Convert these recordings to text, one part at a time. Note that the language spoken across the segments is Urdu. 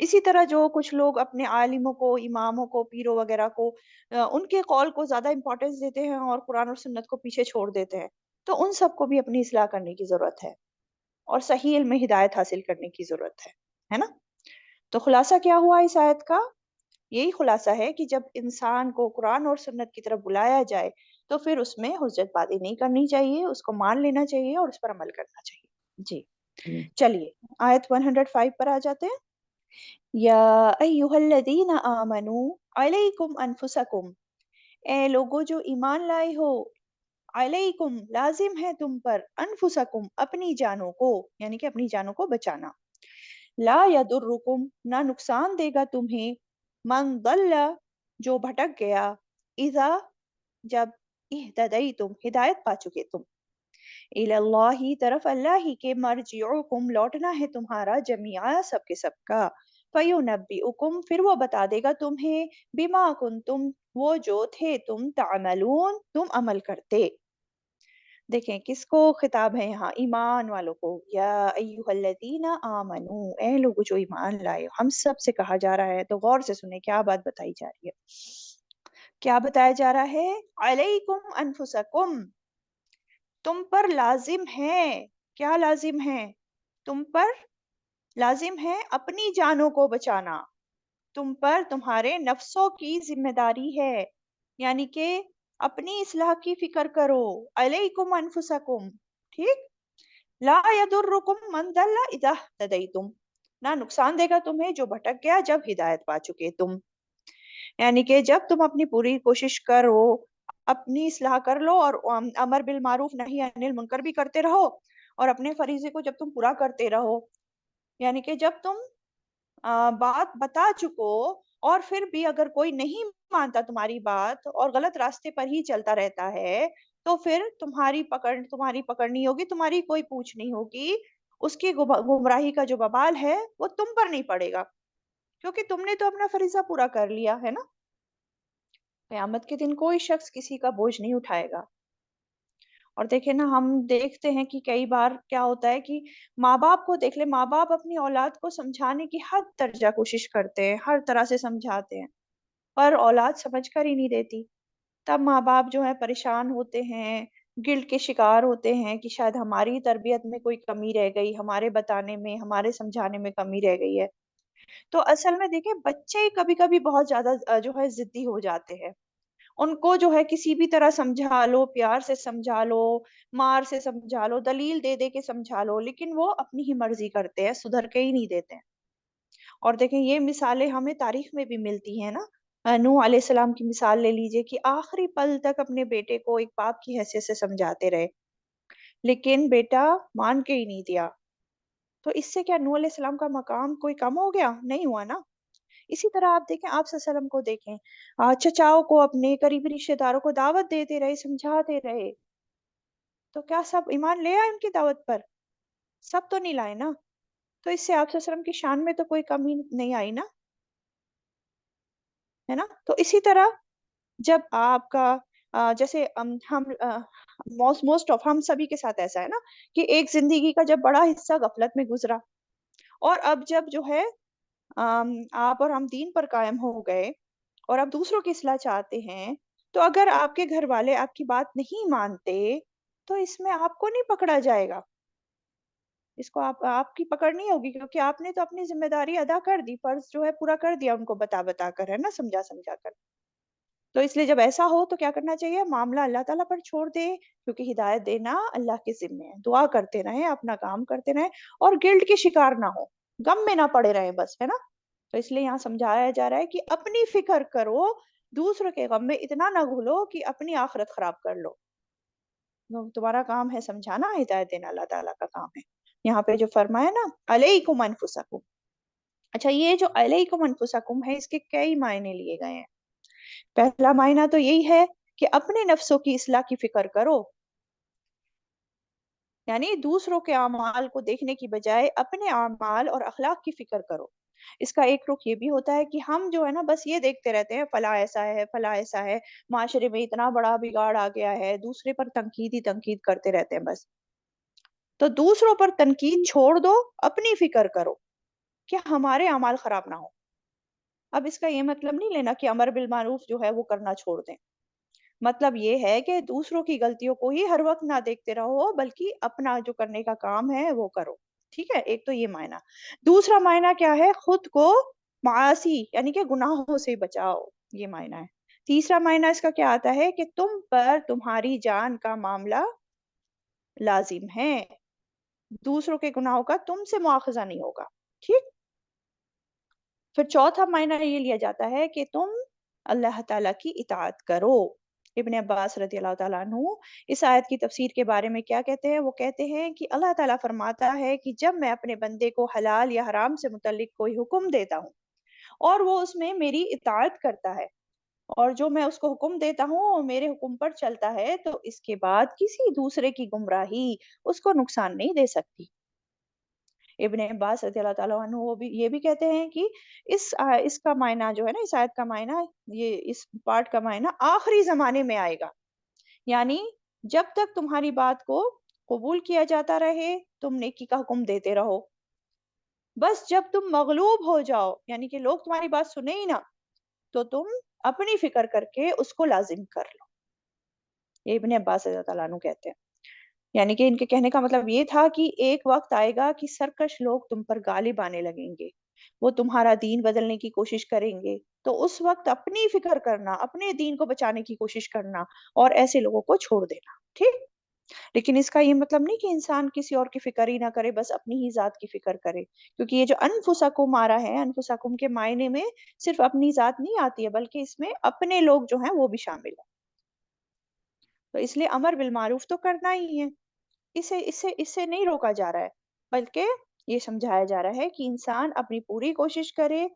اسی طرح جو کچھ لوگ اپنے عالموں کو، اماموں کو، پیروں وغیرہ کو ان کے قول کو زیادہ امپورٹنس دیتے ہیں اور قرآن اور سنت کو پیچھے چھوڑ دیتے ہیں، تو ان سب کو بھی اپنی اصلاح کرنے کی ضرورت ہے اور صحیح علم میں ہدایت حاصل کرنے کی ضرورت ہے نا؟ تو خلاصہ کیا ہوا اس آیت کا؟ یہی خلاصہ ہے کہ جب انسان کو قرآن اور سنت کی طرف بلایا جائے تو پھر اس میں حجت بازی نہیں کرنی چاہیے، اس کو مان لینا چاہیے اور اس پر عمل کرنا چاہیے۔ جی چلیے آیت 105 پر آ جاتے ہیں۔ یا ایہا الذین آمنوا علیکم انفسکم، اے لوگو جو ایمان لائے ہو، علیکم لازم ہے تم پر، انفسکم اپنی جانوں کو، یعنی کہ اپنی جانوں کو بچانا، لا یضرکم نہ نقصان دے گا تمہیں، من ضل جو بھٹک گیا، اذا جب اہتدیتم ہدایت پا چکے تم، الی اللہ طرف اللہ ہی کے، مرجعکم لوٹنا ہے تمہارا، جمیعا سب کے سب کا، فیونبئکم پھر وہ بتا دے گا تمہیں، بما کنتم وہ جو تھے تم، تعملون تم عمل کرتے۔ دیکھیں کس کو خطاب ہے یہاں؟ ایمان والوں کو۔ یا ایہا الذین آمنو، اے لوگ جو ایمان لائے، ہم سب سے کہا جا رہا ہے، تو غور سے سنیں کیا بات بتائی جا رہی ہے۔ کیا بتایا جا رہا ہے؟ علیکم انفسکم، تم پر لازم ہے، کیا لازم ہے؟ تم پر لازم ہے اپنی جانوں کو بچانا، تم پر تمہارے نفسوں کی ذمہ داری ہے، یعنی کہ اپنی اصلاح کی فکر کرو، علیکم انفسکم، ٹھیک؟ لا یضرکم من ضل اذا اہتدیتم، نہ نقصان دے گا تمہیں جو بھٹک گیا جب ہدایت پا چکے تم، یعنی کہ جب تم اپنی پوری کوشش کرو، اپنی اصلاح کر لو اور امر بالمعروف نہی عن المنکر بھی کرتے رہو، اور اپنے فریضے کو جب تم پورا کرتے رہو، یعنی کہ جب تم بات بتا چکو اور پھر بھی اگر کوئی نہیں مانتا تمہاری بات اور غلط راستے پر ہی چلتا رہتا ہے، تو پھر تمہاری پکڑنی ہوگی، تمہاری کوئی پوچھ نہیں ہوگی، اس کی گمراہی کا جو وبال ہے وہ تم پر نہیں پڑے گا، کیونکہ تم نے تو اپنا فریضہ پورا کر لیا ہے نا۔ قیامت کے دن کوئی شخص کسی کا بوجھ نہیں اٹھائے گا۔ اور دیکھیں نا، ہم دیکھتے ہیں کہ کئی بار کیا ہوتا ہے کہ ماں باپ کو دیکھ لے، ماں باپ اپنی اولاد کو سمجھانے کی حد درجہ کوشش کرتے ہیں، ہر طرح سے سمجھاتے ہیں، پر اولاد سمجھ کر ہی نہیں دیتی، تب ماں باپ جو ہے پریشان ہوتے ہیں، گلٹ کے شکار ہوتے ہیں کہ شاید ہماری تربیت میں کوئی کمی رہ گئی، ہمارے بتانے میں، ہمارے سمجھانے میں کمی رہ گئی ہے۔ تو اصل میں دیکھیں بچے کبھی کبھی بہت زیادہ جو ہے ضدی ہو جاتے ہیں، ان کو جو ہے کسی بھی طرح سمجھا لو، پیار سے سمجھا لو، مار سے سمجھا لو، دلیل دے دے کے سمجھا لو، لیکن وہ اپنی ہی مرضی کرتے ہیں، سدھر کے ہی نہیں دیتے ہیں۔ اور دیکھیں یہ مثالیں ہمیں تاریخ میں بھی ملتی ہیں نا، نوح علیہ السلام کی مثال لے لیجئے کہ آخری پل تک اپنے بیٹے کو ایک باپ کی حیثیت سے سمجھاتے رہے، لیکن بیٹا مان کے ہی نہیں دیا، تو اس سے کیا نوح علیہ السلام کا مقام کوئی کم ہو گیا؟ نہیں ہوا نا۔ اسی طرح آپ دیکھیں، آپ صلی اللہ علیہ وسلم کو دیکھیں، چچاؤں کو، اپنے قریبی رشتے داروں کو دعوت دیتے رہے، سمجھاتے رہے، تو کیا سب ایمان لے آئے ان کی دعوت پر؟ سب تو نہیں لائے نا۔ تو اس سے آپ صلی اللہ علیہ وسلم کی شان میں تو کوئی کمی نہیں آئی نا، ہے نا؟ تو اسی طرح جب آپ کا جیسے ہم موسٹ آف ہم سبھی کے ساتھ ایسا ہے نا کہ ایک زندگی کا جب بڑا حصہ غفلت میں گزرا، اور اب جب جو ہے آپ اور ہم دین پر قائم ہو گئے اور آپ دوسروں کی اصلاح چاہتے ہیں، تو اگر آپ کے گھر والے آپ کی بات نہیں مانتے تو اس میں آپ کو نہیں پکڑا جائے گا، اس کو آپ کی پکڑنی ہوگی، کیونکہ آپ نے تو اپنی ذمہ داری ادا کر دی، فرض جو ہے پورا کر دیا ان کو بتا بتا کر، ہے نا، سمجھا سمجھا کر۔ تو اس لیے جب ایسا ہو تو کیا کرنا چاہیے؟ معاملہ اللہ تعالیٰ پر چھوڑ دے، کیونکہ ہدایت دینا اللہ کے ذمہ ہے، دعا کرتے رہیں، اپنا کام کرتے رہیں، اور گلٹ کے شکار نہ ہو، غم میں نہ پڑے رہیں بس، ہے نا۔ تو اس لیے یہاں سمجھایا جا رہا ہے کہ اپنی فکر کرو، دوسروں کے غم میں اتنا نہ گھلو کہ اپنی آخرت خراب کر لو۔ تمہارا کام ہے سمجھانا، ہدایت دینا اللہ تعالیٰ کا کام ہے۔ یہاں پہ جو فرمایا نا علیکم انفسکم، اچھا یہ جو علیکم انفسکم ہے، اس کے کئی معنی لیے گئے ہیں۔ پہلا معنی تو یہی ہے کہ اپنے نفسوں کی اصلاح کی فکر کرو، یعنی دوسروں کے اعمال کو دیکھنے کی بجائے اپنے اعمال اور اخلاق کی فکر کرو۔ اس کا ایک رخ یہ بھی ہوتا ہے کہ ہم جو ہے نا بس یہ دیکھتے رہتے ہیں فلاں ایسا ہے، فلاں ایسا ہے، معاشرے میں اتنا بڑا بگاڑ آ گیا ہے، دوسرے پر تنقید ہی تنقید کرتے رہتے ہیں بس۔ تو دوسروں پر تنقید چھوڑ دو، اپنی فکر کرو کہ ہمارے اعمال خراب نہ ہو۔ اب اس کا یہ مطلب نہیں لینا کہ امر بالمعروف جو ہے وہ کرنا چھوڑ دیں، مطلب یہ ہے کہ دوسروں کی غلطیوں کو ہی ہر وقت نہ دیکھتے رہو، بلکہ اپنا جو کرنے کا کام ہے وہ کرو۔ ٹھیک ہے، ایک تو یہ معنی۔ دوسرا معنی کیا ہے؟ خود کو معاصی یعنی کہ گناہوں سے بچاؤ، یہ معنی ہے۔ تیسرا معنی اس کا کیا آتا ہے کہ تم پر تمہاری جان کا معاملہ لازم ہے، دوسروں کے گناہوں کا تم سے مواخذہ نہیں ہوگا۔ ٹھیک، پھر چوتھا معنی یہ لیا جاتا ہے کہ تم اللہ تعالیٰ کی اطاعت کرو۔ ابن عباس رضی اللہ تعالیٰ عنہ اس آیت کی تفسیر کے بارے میں کیا کہتے ہیں؟ وہ کہتے ہیں کہ اللہ تعالیٰ فرماتا ہے کہ جب میں اپنے بندے کو حلال یا حرام سے متعلق کوئی حکم دیتا ہوں اور وہ اس میں میری اطاعت کرتا ہے، اور جو میں اس کو حکم دیتا ہوں اور میرے حکم پر چلتا ہے، تو اس کے بعد کسی دوسرے کی گمراہی اس کو نقصان نہیں دے سکتی۔ ابن عباس رضی اللہ تعالیٰ عنہ وہ بھی یہ بھی کہتے ہیں کہ اس کا معنی جو ہے نا، اس آیت کا معنی، یہ اس پارٹ کا معنی آخری زمانے میں آئے گا، یعنی جب تک تمہاری بات کو قبول کیا جاتا رہے تم نیکی کا حکم دیتے رہو، بس جب تم مغلوب ہو جاؤ یعنی کہ لوگ تمہاری بات سنے ہی نہ، تو تم اپنی فکر کر کے اس کو لازم کر لو۔ یہ ابن عباس رضی اللہ تعالیٰ عنہ کہتے ہیں، یعنی کہ ان کے کہنے کا مطلب یہ تھا کہ ایک وقت آئے گا کہ سرکش لوگ تم پر غالب آنے لگیں گے، وہ تمہارا دین بدلنے کی کوشش کریں گے، تو اس وقت اپنی فکر کرنا، اپنے دین کو بچانے کی کوشش کرنا اور ایسے لوگوں کو چھوڑ دینا۔ ٹھیک، لیکن اس کا یہ مطلب نہیں کہ انسان کسی اور کی فکر ہی نہ کرے، بس اپنی ہی ذات کی فکر کرے، کیونکہ یہ جو انفسکم آ رہا ہے، انفسکم کے معنی میں صرف اپنی ذات نہیں آتی ہے، بلکہ اس میں اپنے لوگ جو ہیں وہ بھی شامل ہیں۔ تو اس لیے امر بالمعروف تو کرنا ہی ہے، اس سے نہیں روکا جا رہا ہے، بلکہ یہ سمجھایا جا رہا ہے کہ انسان اپنی پوری کوشش کرے،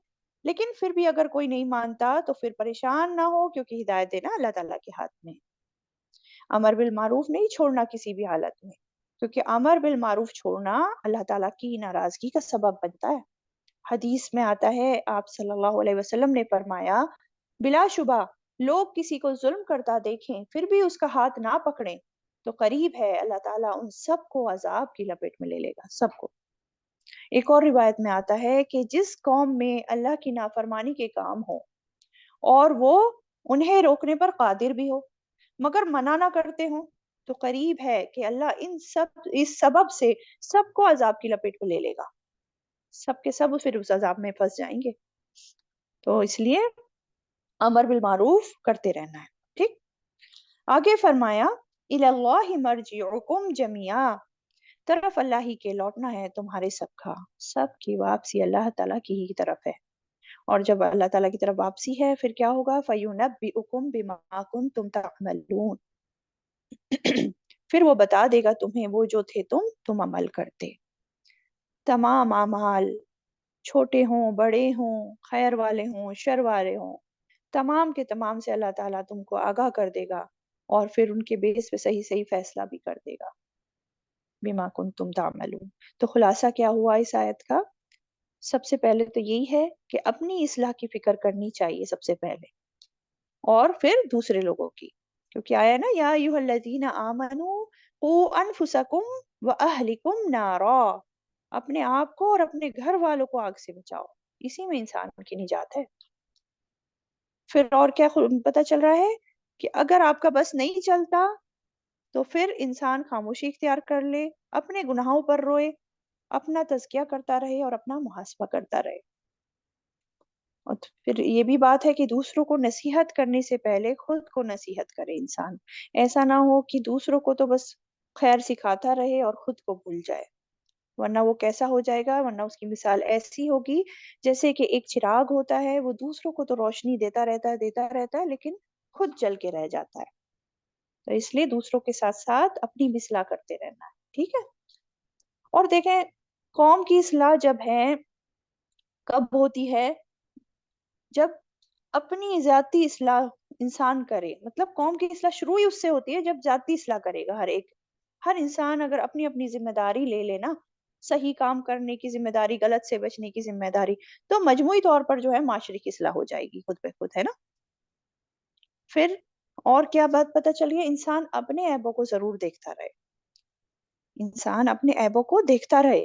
لیکن پھر بھی اگر کوئی نہیں مانتا تو پھر پریشان نہ ہو، کیونکہ ہدایت دینا اللہ تعالیٰ کے ہاتھ میں۔ امر بالمعروف نہیں چھوڑنا کسی بھی حالت میں، کیونکہ امر بالمعروف چھوڑنا اللہ تعالیٰ کی ناراضگی کا سبب بنتا ہے۔ حدیث میں آتا ہے، آپ صلی اللہ علیہ وسلم نے فرمایا، بلا شبہ لوگ کسی کو ظلم کرتا دیکھیں پھر بھی اس کا ہاتھ نہ پکڑیں تو قریب ہے اللہ تعالیٰ ان سب کو عذاب کی لپیٹ میں لے لے گا، سب کو۔ ایک اور روایت میں آتا ہے کہ جس قوم میں اللہ کی نافرمانی کے کام ہو اور وہ انہیں روکنے پر قادر بھی ہو مگر منع نہ کرتے ہوں، تو قریب ہے کہ اللہ اس سبب سے سب کو عذاب کی لپیٹ میں لے لے گا، سب کے سب پھر اس عذاب میں پھنس جائیں گے۔ تو اس لیے امر بالمعروف کرتے رہنا ہے۔ ٹھیک، آگے فرمایا، الی اللہ مرجعکم جميعا، طرف اللہ ہی کے لوٹنا ہے تمہارے سب کا، سب کی واپسی اللہ تعالیٰ کی ہی طرف ہے، اور جب اللہ تعالیٰ کی طرف واپسی ہے پھر کیا ہوگا؟ فَيُنَبِّئُكُم بِمَا كُنتُمْ تَعْمَلُونَ، پھر وہ بتا دے گا تمہیں وہ جو تھے تم عمل کرتے۔ تمام اعمال، چھوٹے ہوں بڑے ہوں، خیر والے ہوں شر والے ہوں، تمام کے تمام سے اللہ تعالیٰ تم کو آگاہ کر دے گا، اور پھر ان کے بیس پہ صحیح صحیح فیصلہ بھی کر دے گا۔ بما کنتم تعملون، تو خلاصہ کیا ہوا اس آیت کا؟ سب سے پہلے تو یہی ہے کہ اپنی اصلاح کی فکر کرنی چاہیے سب سے پہلے، اور پھر دوسرے لوگوں کی، کیونکہ آیا نا، یا ایھا الذین آمنوا قوا انفسکم واہلکم نارا، اپنے آپ کو اور اپنے گھر والوں کو آگ سے بچاؤ، اسی میں انسان کی نجات ہے۔ پھر اور کیا پتہ چل رہا ہے کہ اگر آپ کا بس نہیں چلتا تو پھر انسان خاموشی اختیار کر لے، اپنے گناہوں پر روئے، اپنا تزکیہ کرتا رہے اور اپنا محاسبہ کرتا رہے۔ اور پھر یہ بھی بات ہے کہ دوسروں کو نصیحت کرنے سے پہلے خود کو نصیحت کرے انسان، ایسا نہ ہو کہ دوسروں کو تو بس خیر سکھاتا رہے اور خود کو بھول جائے، ورنہ وہ کیسا ہو جائے گا؟ ورنہ اس کی مثال ایسی ہوگی جیسے کہ ایک چراغ ہوتا ہے، وہ دوسروں کو تو روشنی دیتا رہتا ہے لیکن خود جل کے رہ جاتا ہے۔ تو اس لیے دوسروں کے ساتھ ساتھ اپنی بھی اصلاح کرتے رہنا ہے۔ ٹھیک ہے، اور دیکھیں قوم کی اصلاح جب ہے، کب ہوتی ہے؟ جب اپنی ذاتی اصلاح انسان کرے، مطلب قوم کی اصلاح شروع ہی اس سے ہوتی ہے جب ذاتی اصلاح کرے گا۔ ہر انسان اگر اپنی اپنی ذمہ داری لے لینا، صحیح کام کرنے کی ذمہ داری، غلط سے بچنے کی ذمہ داری، تو مجموعی طور پر جو ہے معاشرے کی اصلاح ہو جائے گی خود بہ خود، ہے نا؟ پھر اور کیا بات پتہ چلی ہے؟ انسان اپنے عیبوں کو ضرور دیکھتا رہے، انسان اپنے عیبوں کو دیکھتا رہے،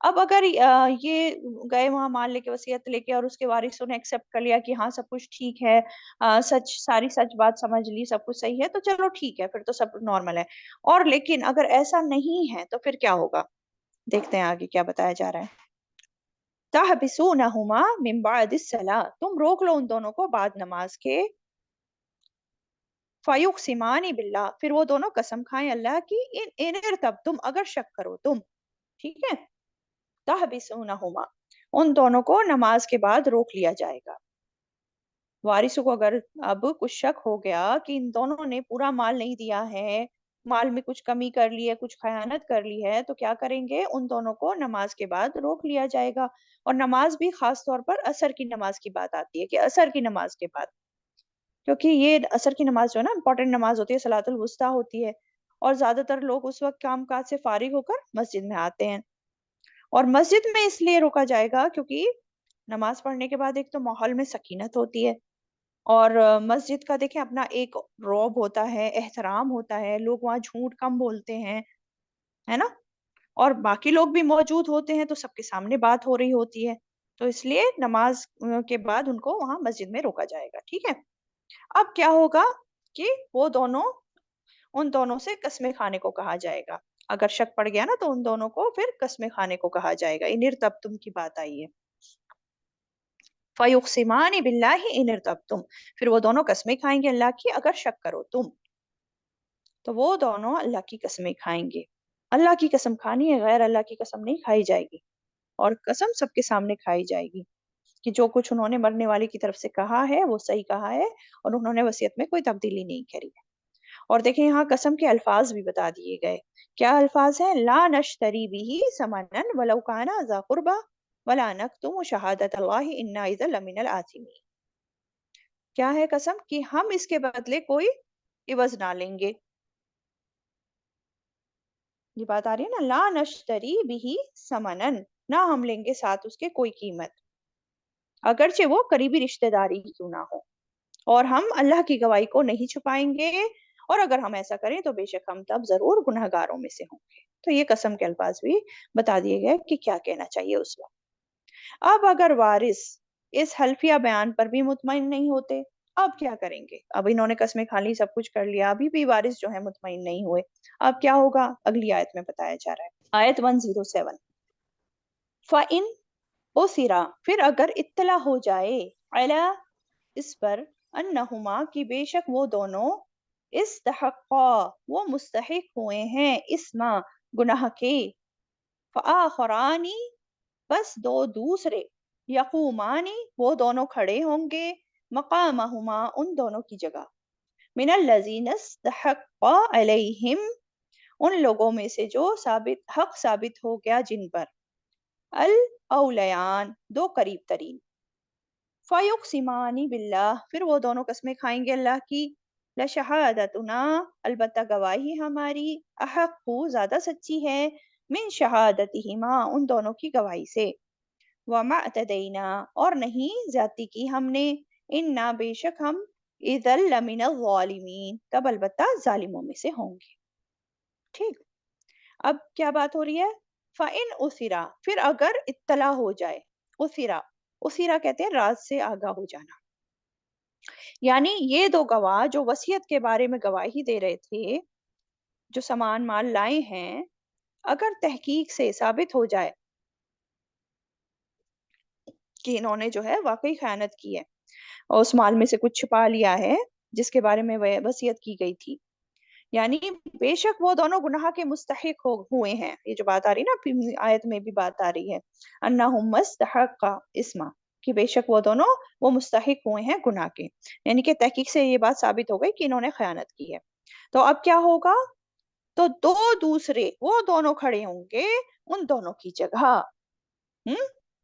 اب اگر یہ گئے وہاں مال لے کے، وصیت لے کے، اور اس کے وارثوں نے ایکسپٹ کر لیا کہ ہاں سب کچھ ٹھیک ہے، ساری سچ بات سمجھ لی، سب کچھ صحیح ہے، تو چلو ٹھیک ہے، پھر تو سب نارمل ہے۔ اور لیکن اگر ایسا نہیں ہے تو پھر کیا ہوگا؟ دیکھتے ہیں آگے کیا بتایا جا رہا ہے۔ تحبسونہما من بعد الصلاۃ، تم روک لو ان دونوں کو بعد نماز کے۔ فیقسمان باللہ، پھر وہ دونوں قسم کھائیں اللہ کی، ان ارتبتم، اگر شک کرو تم، ٹھیک ہے۔ تحبسونہما، ان دونوں کو نماز کے بعد روک لیا جائے گا۔ وارثوں کو اگر اب کچھ شک ہو گیا کہ ان دونوں نے پورا مال نہیں دیا ہے، مال میں کچھ کمی کر لی ہے، کچھ خیانت کر لی ہے، تو کیا کریں گے؟ ان دونوں کو نماز کے بعد روک لیا جائے گا۔ اور نماز بھی خاص طور پر عصر کی نماز کی بات آتی ہے کہ عصر کی نماز کے بعد، کیونکہ یہ عصر کی نماز جو ہے نا امپورٹنٹ نماز ہوتی ہے، صلاۃ الوسطیٰ ہوتی ہے، اور زیادہ تر لوگ اس وقت کام کاج سے فارغ ہو کر مسجد میں آتے ہیں۔ اور مسجد میں اس لیے روکا جائے گا کیونکہ نماز پڑھنے کے بعد ایک تو ماحول میں سکینت ہوتی ہے، اور مسجد کا دیکھیں اپنا ایک روب ہوتا ہے، احترام ہوتا ہے، لوگ وہاں جھوٹ کم بولتے ہیں، ہے نا؟ اور باقی لوگ بھی موجود ہوتے ہیں تو سب کے سامنے بات ہو رہی ہوتی ہے، تو اس لیے نماز کے بعد ان کو وہاں مسجد میں روکا جائے گا، ٹھیک ہے۔ اب کیا ہوگا کہ وہ دونوں، ان دونوں سے قسمیں کھانے کو کہا جائے گا۔ اگر شک پڑ گیا نا تو ان دونوں کو پھر قسمیں کھانے کو کہا جائے گا۔ ان ارتبتم کی بات آئی ہے۔ فیقسمان باللہ ان ارتبتم، پھر وہ دونوں قسمیں کھائیں گے اللہ کی اگر شک کرو تم، تو وہ دونوں اللہ کی قسمیں کھائیں گے۔ اللہ کی قسم کھانی ہے، غیر اللہ کی قسم نہیں کھائی جائے گی، اور قسم سب کے سامنے کھائی جائے گی کہ جو کچھ انہوں نے مرنے والی کی طرف سے کہا ہے وہ صحیح کہا ہے، اور انہوں نے وصیت میں کوئی تبدیلی نہیں کری ہے۔ اور دیکھیں یہاں قسم کے الفاظ بھی بتا دیے گئے۔ کیا الفاظ ہیں؟ لا نشتری بھی ثمنا ولو کان ذا قربا ولا نکتم شہادت اللہ انا اذا لمن الآثمین۔ کیا ہے قسم؟ کہ ہم اس کے بدلے کوئی عوض نہ لیں گے۔ یہ بات آ رہی ہے نا، لا نشتری بھی ثمنا، نہ ہم لیں گے ساتھ اس کے کوئی قیمت، اگرچہ وہ قریبی رشتہ داری ہی کیوں نہ ہو، اور ہم اللہ کی گواہی کو نہیں چھپائیں گے، اور اگر ہم ایسا کریں تو بے شک ہم تب ضرور گنہگاروں میں سے ہوں گے۔ تو یہ قسم کے الفاظ بھی بتا دیے گئے کہ کیا کہنا چاہیے اس وقت۔ اب اگر وارث اس حلفیہ بیان پر بھی مطمئن نہیں ہوتے، اب کیا کریں گے؟ اب انہوں نے قسمیں کھا لی، سب کچھ کر لیا، ابھی بھی وارث جو ہے مطمئن نہیں ہوئے، اب کیا ہوگا؟ اگلی آیت میں بتایا جا رہا ہے، آیت 107۔ فَإِنْ اُثِرَ، پھر اگر اطلاع ہو جائے، علی، اس پر، انہما، کی بے شک وہ دونوں، استحقا، وہ مستحق ہوئے ہیں، اسما، گناہ کے، فآخرانی، بس دو دوسرے، یقومانی، وہ دونوں کھڑے ہوں گے، مقامہما، ان دونوں کی جگہ، من الذین استحق علیہم، ان لوگوں میں سے جو حق ثابت ہو گیا جن پر، الاولیان، دو قریب ترین، فیقسمان باللہ، پھر وہ دونوں قسمیں کھائیں گے اللہ کی، لشہادتنا، البتہ گواہی ہماری، احق، زیادہ سچی ہے، من شہادتہما، ان دونوں کی گواہی سے، وما اعتدینا، اور نہیں زیادتی کی ہم نے، انا، بے شک ہم، اذا لمن الظالمین، تب البتہ ظالموں میں سے ہوں گے، ٹھیک۔ اب کیا بات ہو رہی ہے؟ فَإِنْ أُثِرَ، پھر اگر اطلاع ہو جائے، اُثِرَ، اُثِرَ کہتے ہیں راز سے آگاہ ہو جانا، یعنی یہ دو گواہ جو وصیت کے بارے میں گواہی دے رہے تھے، جو سامان مال لائے ہیں، اگر تحقیق سے ثابت ہو جائے کہ انہوں نے جو ہے واقعی خیانت کی ہے، اور اس مال میں سے کچھ چھپا لیا ہے جس کے بارے میں وصیت کی گئی تھی، یعنی بے شک وہ دونوں گناہ کے مستحق ہوئے ہیں، یہ جو بات آ رہی ہے نا آیت میں بھی بات آ رہی ہے، انہم مستحقا اسما، کہ بے شک وہ دونوں، وہ مستحق ہوئے ہیں گناہ کے، یعنی کہ تحقیق سے یہ بات ثابت ہو گئی کہ انہوں نے خیانت کی ہے، تو اب کیا ہوگا؟ تو دو دوسرے، وہ دونوں کھڑے ہوں گے ان دونوں کی جگہ،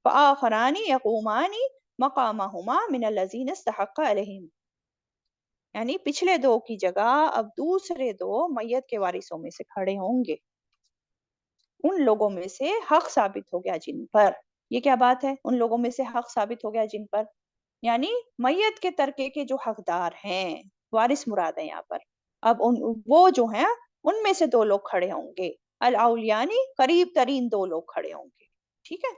فآخران یقومان مقامہما من الذین استحق علیہم، یعنی پچھلے دو کی جگہ اب دوسرے دو میت کے وارثوں میں سے کھڑے ہوں گے، ان لوگوں میں سے حق ثابت ہو گیا جن پر، یہ کیا بات ہے؟ ان لوگوں میں سے حق ثابت ہو گیا جن پر، یعنی میت کے ترکے کے جو حقدار ہیں، وارث مراد ہے یہاں پر، اب وہ جو ہیں ان میں سے دو لوگ کھڑے ہوں گے، الاولیانی، قریب ترین دو لوگ کھڑے ہوں گے، ٹھیک ہے،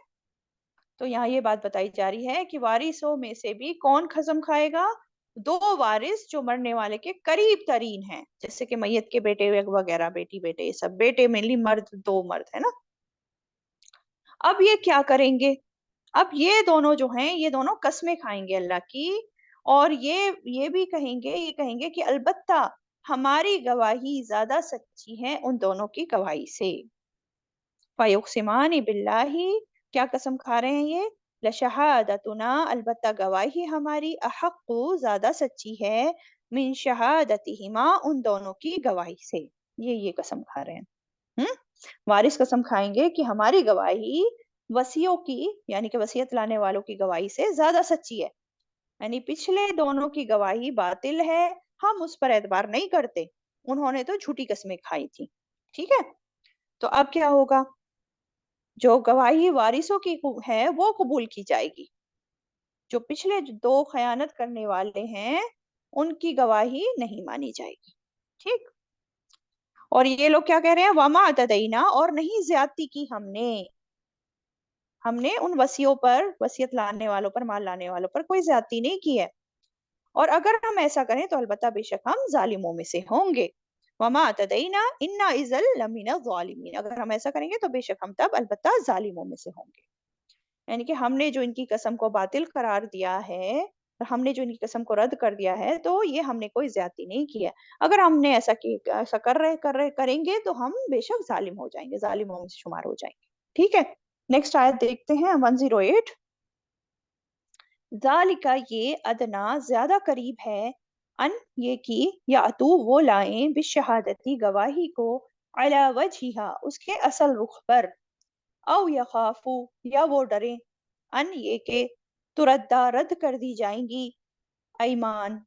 تو یہاں یہ بات بتائی جا رہی ہے کہ وارثوں میں سے بھی کون قسم کھائے گا؟ دو وارث جو مرنے والے کے قریب ترین ہیں، جیسے کہ میت کے بیٹے وغیرہ، بیٹی بیٹے، یہ سب بیٹے مینلی مرد، دو مرد ہے نا۔ اب یہ کیا کریں گے؟ اب یہ دونوں جو ہیں یہ دونوں قسمیں کھائیں گے اللہ کی، اور یہ بھی کہیں گے کہ البتہ ہماری گواہی زیادہ سچی ہے ان دونوں کی گواہی سے۔ فَيُقْسِمَانِ بِاللَّهِ، کیا قسم کھا رہے ہیں یہ؟ لَشَهَادَتُنَا، البتہ گواہی ہماری، احق، زیادہ سچی ہے، من شہادتہما، ان دونوں کی گواہی سے۔ یہ قسم کھا رہے ہیں۔ وارث قسم کھائیں گے کہ ہماری گواہی وصیوں کی، یعنی کہ وصیت لانے والوں کی گواہی سے زیادہ سچی ہے، یعنی پچھلے دونوں کی گواہی باطل ہے، ہم اس پر اعتبار نہیں کرتے، انہوں نے تو جھوٹی قسمیں کھائی تھی۔ ٹھیک ہے، تو اب کیا ہوگا؟ جو گواہی وارثوں کی ہے وہ قبول کی جائے گی، جو پچھلے دو خیانت کرنے والے ہیں ان کی گواہی نہیں مانی جائے گی۔ ٹھیک، اور یہ لوگ کیا کہہ رہے ہیں؟ وما اعتدینا، اور نہیں زیادتی کی ہم نے ان وصیوں پر، وصیت لانے والوں پر، مال لانے والوں پر کوئی زیادتی نہیں کی ہے، اور اگر ہم ایسا کریں تو البتہ بے شک ہم ظالموں میں سے ہوں گے۔ وما اعتدینا انا اذا لمن الظالمین، اگر ہم ایسا کریں گے تو بے شک ہم تب البتہ ظالموں میں سے ہوں گے۔ یعنی کہ ہم نے جو ان کی قسم کو باطل قرار دیا ہے، ہم نے جو ان کی قسم کو رد کر دیا ہے، تو یہ ہم نے کوئی زیادتی نہیں کی ہے، اگر ہم نے ایسا کریں گے تو ہم بے شک ظالم ہو جائیں گے، ظالموں میں سے شمار ہو جائیں گے۔ ٹھیک ہے، نیکسٹ آیت دیکھتے ہیں 108۔ ذالکا، یہ، ادنا، زیادہ قریب ہے، ان، یہ کی، یا اتو، وہ لائیں، بالشہادتی، گواہی کو، علی وجہہا، اس کے اصل رخ پر، او یخافو، یا وہ ڈریں، ان، یہ کہ، تردہ، رد کر دی جائیں گی، ایمان،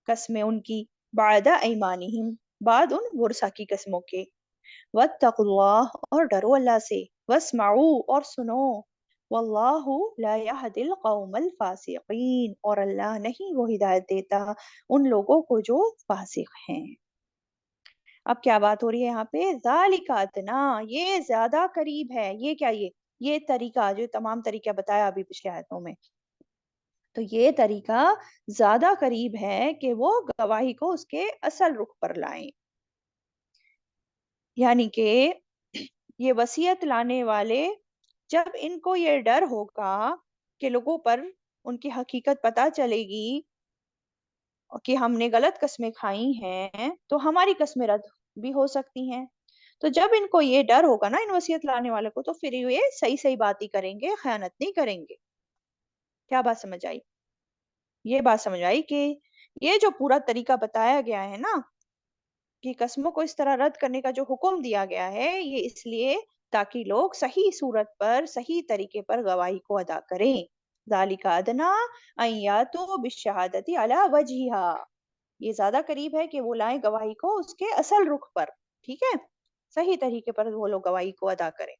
قسمیں ان کی، بعد ایمانہم، بعد ان ورثہ کی قسموں کے، واتقوا اللہ، اور ڈرو اللہ سے، واسمعوا، اور سنو، واللہ لا یہدی القوم الفاسقین، اور اللہ نہیں وہ ہدایت دیتا ان لوگوں کو جو فاسق ہیں۔ اب کیا بات ہو رہی ہے یہاں پہ؟ ذالک ادنا، یہ زیادہ قریب ہے، یہ کیا، یہ طریقہ جو تمام طریقہ بتایا ابھی پچھلے آیتوں میں، تو یہ طریقہ زیادہ قریب ہے کہ وہ گواہی کو اس کے اصل رخ پر لائیں، یعنی کہ یہ وصیت لانے والے، جب ان کو یہ ڈر ہوگا کہ لوگوں پر ان کی حقیقت پتہ چلے گی کہ ہم نے غلط قسمیں کھائی ہیں تو ہماری قسمیں رد بھی ہو سکتی ہیں، تو جب ان کو یہ ڈر ہوگا نا، ان وصیت لانے والے کو، تو پھر یہ صحیح صحیح بات ہی کریں گے، خیانت نہیں کریں گے۔ کیا بات سمجھ آئی؟ یہ بات سمجھ آئی کہ یہ جو پورا طریقہ بتایا گیا ہے نا، کہ قسموں کو اس طرح رد کرنے کا جو حکم دیا گیا ہے، یہ اس لیے تاکہ لوگ صحیح صورت پر، صحیح طریقے پر گواہی کو ادا کریں۔ ذالک ادنا ان یاتوا بالشہادۃ علی وجہہا، یہ زیادہ قریب ہے کہ وہ لائیں گواہی کو اس کے اصل رخ پر، ٹھیک ہے، صحیح طریقے پر وہ لوگ گواہی کو ادا کریں۔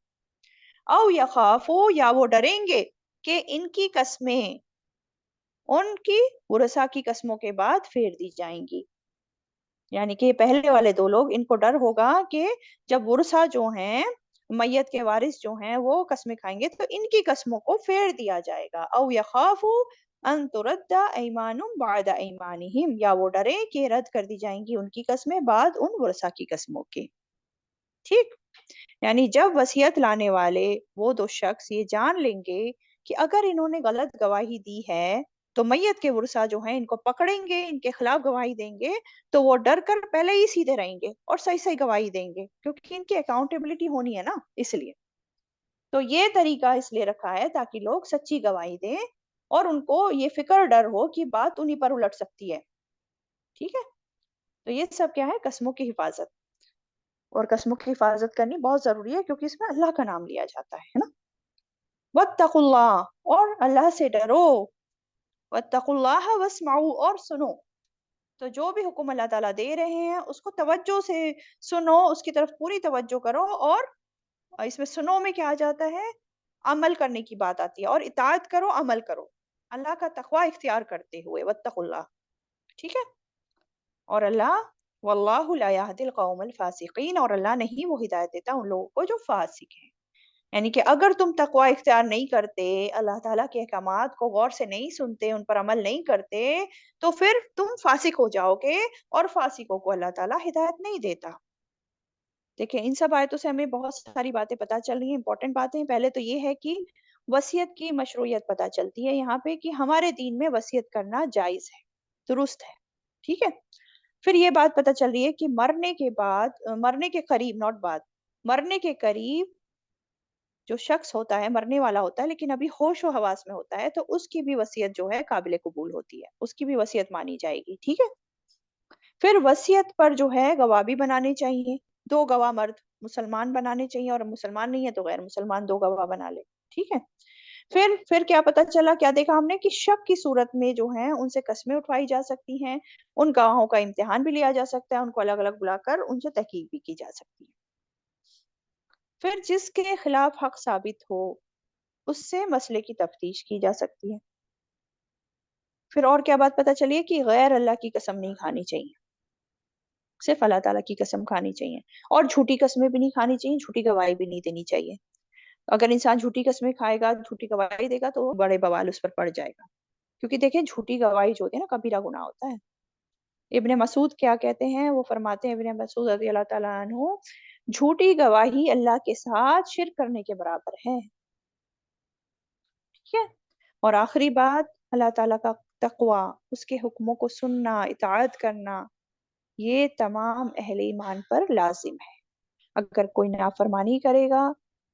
او یخافو، یا وہ ڈریں گے کہ ان کی قسمیں ان کی ورثاء کی قسموں کے بعد پھیر دی جائیں گی، یعنی کہ پہلے والے دو لوگ، ان کو ڈر ہوگا کہ جب ورثہ جو ہیں، میت کے وارث جو ہیں، وہ قسمیں کھائیں گے تو ان کی قسموں کو پھیر دیا جائے گا۔ او یخافو ان ترد ایمان بعد ایمانہم، یا وہ ڈرے کہ رد کر دی جائیں گی ان کی قسمیں بعد ان ورثہ کی قسموں کے۔ ٹھیک، یعنی جب وصیت لانے والے وہ دو شخص یہ جان لیں گے کہ اگر انہوں نے غلط گواہی دی ہے تو میت کے ورثہ جو ہیں ان کو پکڑیں گے، ان کے خلاف گواہی دیں گے، تو وہ ڈر کر پہلے ہی سیدھے رہیں گے اور صحیح صحیح گواہی دیں گے، کیونکہ ان کی اکاؤنٹیبلٹی ہونی ہے نا، اس لیے تو یہ طریقہ اس لیے رکھا ہے تاکہ لوگ سچی گواہی دیں اور ان کو یہ فکر ڈر ہو کہ بات انہی پر الٹ سکتی ہے۔ ٹھیک ہے، تو یہ سب کیا ہے؟ قسموں کی حفاظت، اور قسموں کی حفاظت کرنی بہت ضروری ہے کیونکہ اس میں اللہ کا نام لیا جاتا ہے نا۔ واتقوا اللہ، اور اللہ سے ڈرو، واتقوا اللہ واسمعوا، اور سنو، تو جو بھی حکم اللہ تعالیٰ دے رہے ہیں اس کو توجہ سے سنو، اس کی طرف پوری توجہ کرو، اور اس میں سنو میں کیا آ جاتا ہے؟ عمل کرنے کی بات آتی ہے، اور اطاعت کرو، عمل کرو، اللہ کا تقوی اختیار کرتے ہوئے، واتقوا اللہ، ٹھیک ہے، اور اللہ، واللہ لا یہدی القوم الفاسقین، اور اللہ نہیں وہ ہدایت دیتا ان لوگوں کو جو فاسق ہیں۔ یعنی کہ اگر تم تقوی اختیار نہیں کرتے، اللہ تعالیٰ کے احکامات کو غور سے نہیں سنتے، ان پر عمل نہیں کرتے، تو پھر تم فاسق ہو جاؤ گے، اور فاسقوں کو اللہ تعالیٰ ہدایت نہیں دیتا۔ دیکھیں ان سب آیتوں سے ہمیں بہت ساری باتیں پتہ چل رہی ہیں، امپورٹنٹ باتیں۔ پہلے تو یہ ہے کہ وصیت کی مشروعیت پتہ چلتی ہے یہاں پہ، کہ ہمارے دین میں وصیت کرنا جائز ہے، درست ہے، ٹھیک ہے۔ پھر یہ بات پتہ چل رہی ہے کہ مرنے کے بعد، مرنے کے قریب، ناٹ بعد، مرنے کے قریب جو شخص ہوتا ہے، مرنے والا ہوتا ہے لیکن ابھی ہوش و حواس میں ہوتا ہے، تو اس کی بھی وصیت جو ہے قابل قبول ہوتی ہے، اس کی بھی وصیت مانی جائے گی، ٹھیک ہے۔ پھر وصیت پر جو ہے گواہ بھی بنانے چاہیے، 2 گواہ مرد مسلمان بنانے چاہیے، اور مسلمان نہیں ہے تو غیر مسلمان 2 گواہ بنا لے، ٹھیک ہے۔ پھر کیا پتا چلا، کیا دیکھا ہم نے، کہ شک کی صورت میں جو ہیں ان سے قسمیں اٹھوائی جا سکتی ہیں، ان گواہوں کا امتحان بھی لیا جا سکتا ہے، ان کو الگ الگ بلا کر ان سے تحقیق بھی کی جا سکتی ہے۔ پھر جس کے خلاف حق ثابت ہو اس سے مسئلے کی تفتیش کی جا سکتی ہے۔ پھر اور کیا بات پتہ چلی ہے، کہ غیر اللہ کی قسم نہیں کھانی چاہیے، صرف اللہ تعالیٰ کی قسم کھانی چاہیے، اور جھوٹی قسمیں بھی نہیں کھانی چاہیے، جھوٹی گواہی بھی نہیں دینی چاہیے۔ اگر انسان جھوٹی قسمیں کھائے گا، جھوٹی گواہی دے گا، تو بڑے بوال اس پر پڑ جائے گا، کیونکہ دیکھیں جھوٹی گواہی جو ہوتی ہے نا، کبیرہ گناہ ہوتا ہے۔ ابن مسعود کیا کہتے ہیں، وہ فرماتے ہیں، ابن مسعود رضی اللہ تعالیٰ عنہ، جھوٹی گواہی اللہ کے ساتھ شرک کرنے کے برابر ہے، ٹھیک ہے۔ اور آخری بات، اللہ تعالیٰ کا تقوی، اس کے حکموں کو سننا، اطاعت کرنا، یہ تمام اہل ایمان پر لازم ہے۔ اگر کوئی نافرمانی کرے گا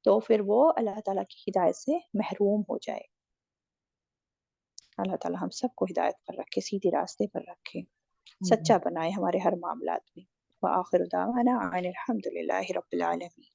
تو پھر وہ اللہ تعالیٰ کی ہدایت سے محروم ہو جائے۔ اللہ تعالیٰ ہم سب کو ہدایت پر رکھے، سیدھے راستے پر رکھے، سچا بنائے ہمارے ہر معاملات میں۔ وآخر دعوانا ان الحمد للہ رب العالمین۔